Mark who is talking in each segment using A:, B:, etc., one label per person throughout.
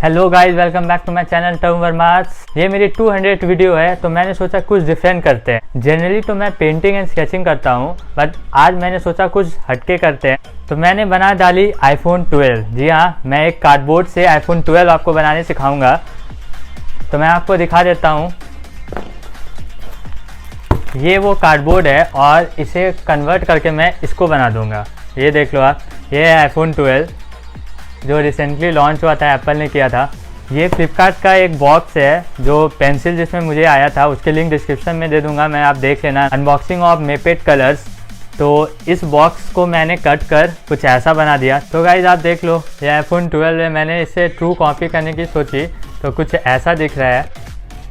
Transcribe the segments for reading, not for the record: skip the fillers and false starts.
A: Hello guys, welcome back to my channel टर्म वर्मास। ये मेरी 200 वीडियो है, तो मैंने सोचा कुछ डिफरेंट करते हैं। जनरली तो मैं पेंटिंग एंड स्केचिंग करता हूँ, बट आज मैंने सोचा कुछ हटके करते हैं। तो मैंने बना डाली आईफोन 12। जी हाँ, मैं एक कार्डबोर्ड से आईफोन 12 आपको बनाने सिखाऊंगा। तो मैं आपको दिखा देता हूँ। ये वो कार्डबोर्ड है और इसे कन्वर्ट करके मैं इसको बना दूंगा। ये देख लो आप, ये है आईफोन 12 जो रिसेंटली लॉन्च हुआ था, एप्पल ने किया था। ये फ्लिपकार्ट का एक बॉक्स है जो पेंसिल जिसमें मुझे आया था, उसके लिंक डिस्क्रिप्शन में दे दूंगा मैं, आप देख लेना। Unboxing of Maped colours. तो इस बॉक्स को मैंने कट कर कुछ ऐसा बना दिया। तो गाइज आप देख लो, ये आईफोन 12 है। मैंने इसे ट्रू कॉपी करने की सोची तो कुछ ऐसा दिख रहा है।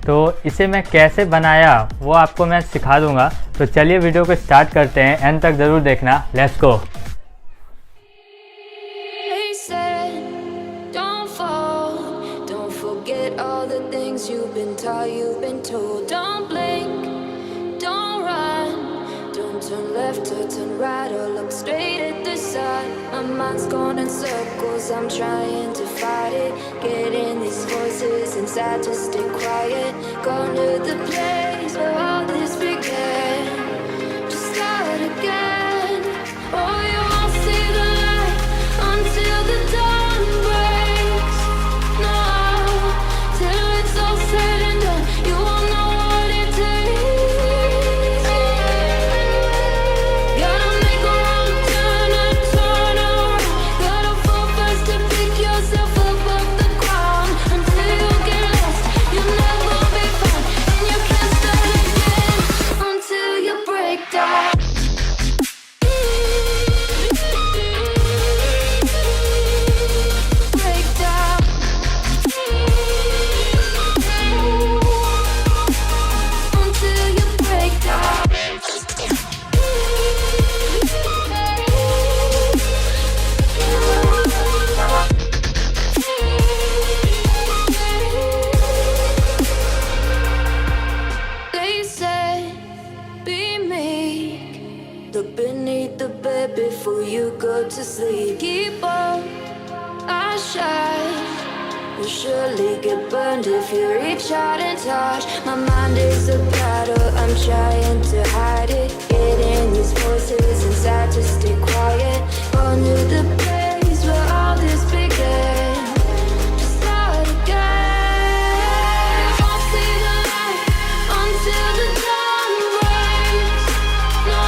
A: तो इसे मैं कैसे बनाया वो आपको मैं सिखा दूंगा। तो चलिए वीडियो को स्टार्ट करते हैं, एंड तक ज़रूर देखना। Let's go.
B: All the things you've been taught, you've been told. Don't blink, don't run, don't turn left or turn right or look straight at the sun. My mind's going in circles, I'm trying to fight it. Getting these voices inside to stay quiet. Gone to the place where all this began. Just start again. Oh, you won't see the light until the dawn breaks. No. Said and done, you won't know what it takes. Gotta make a wrong turn and turn around. Gotta fall first to pick yourself up off the ground. Until you get lost, you'll never be found. And you can't start again until you break down. Look beneath the bed before you go to sleep. Keep on, I shine. You'll surely get burned if you reach out and touch. My mind is a battle, I'm trying to hide it. Getting these voices inside to stay quiet. On to the place where all this began. Just start again. You won't see the light until the dawn breaks. No.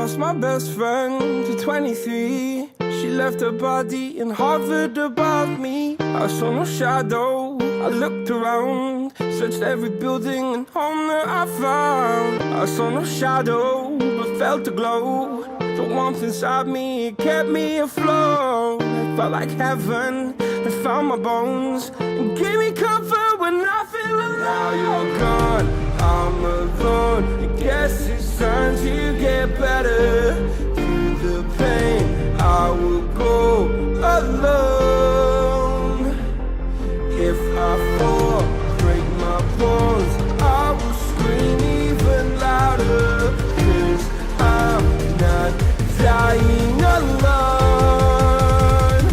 C: Lost my best friend to 23. She left her body and hovered above me. I saw no shadow, I looked around, searched every building and home that I found. I saw no shadow, but felt the glow. The warmth inside me, it kept me afloat. It felt like heaven, it found my bones and gave me comfort when I feel alone. Now you're gone, I'm alone. I guess it's time to get better. Through the pain, I will go alone. If I fall, break my bones, I will scream even louder. 'Cause I'm not dying alone.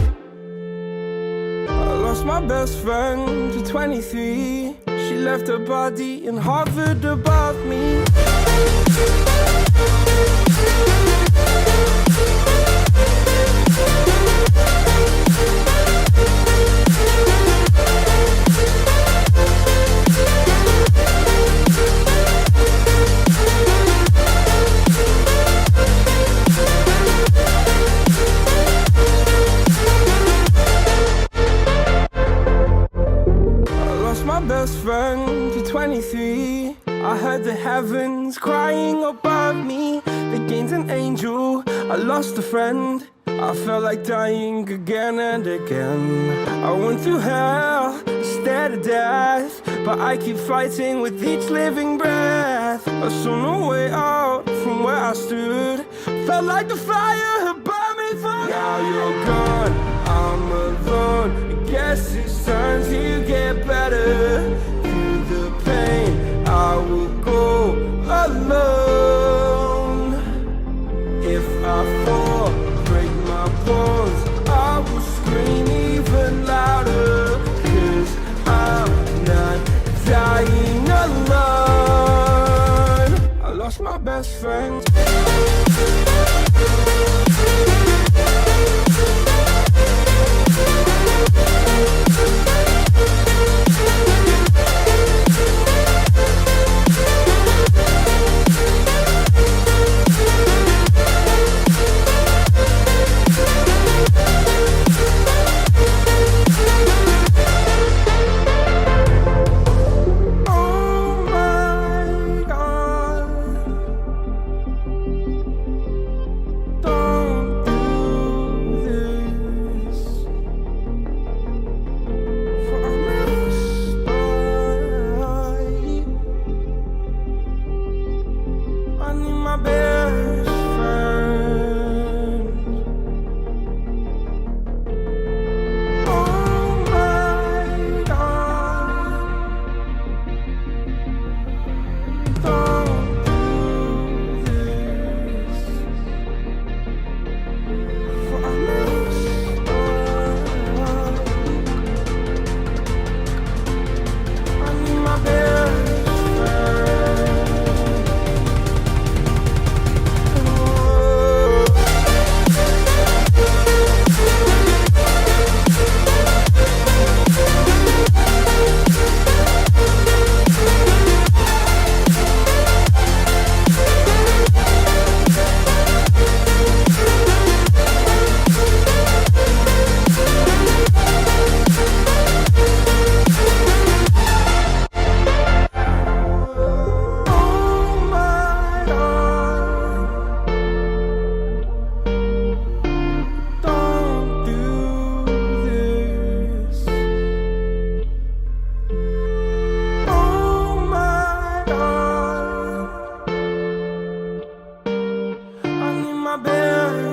C: I lost my best friend to 23. She left her body and hovered above me. Best friend to 23. I heard the heavens crying above me. They gained an angel, I lost a friend. I felt like dying again and again. I went through hell, stared at death, but I keep fighting with each living breath. I saw no way out from where I stood. Felt like the fire had burned me for. Now you're gone, I'm alone. I guess it's time to get better. Through the pain, I will go alone. If I fall, break my bones, I will scream even louder. 'Cause I'm not dying alone. I lost my best friend. my bed.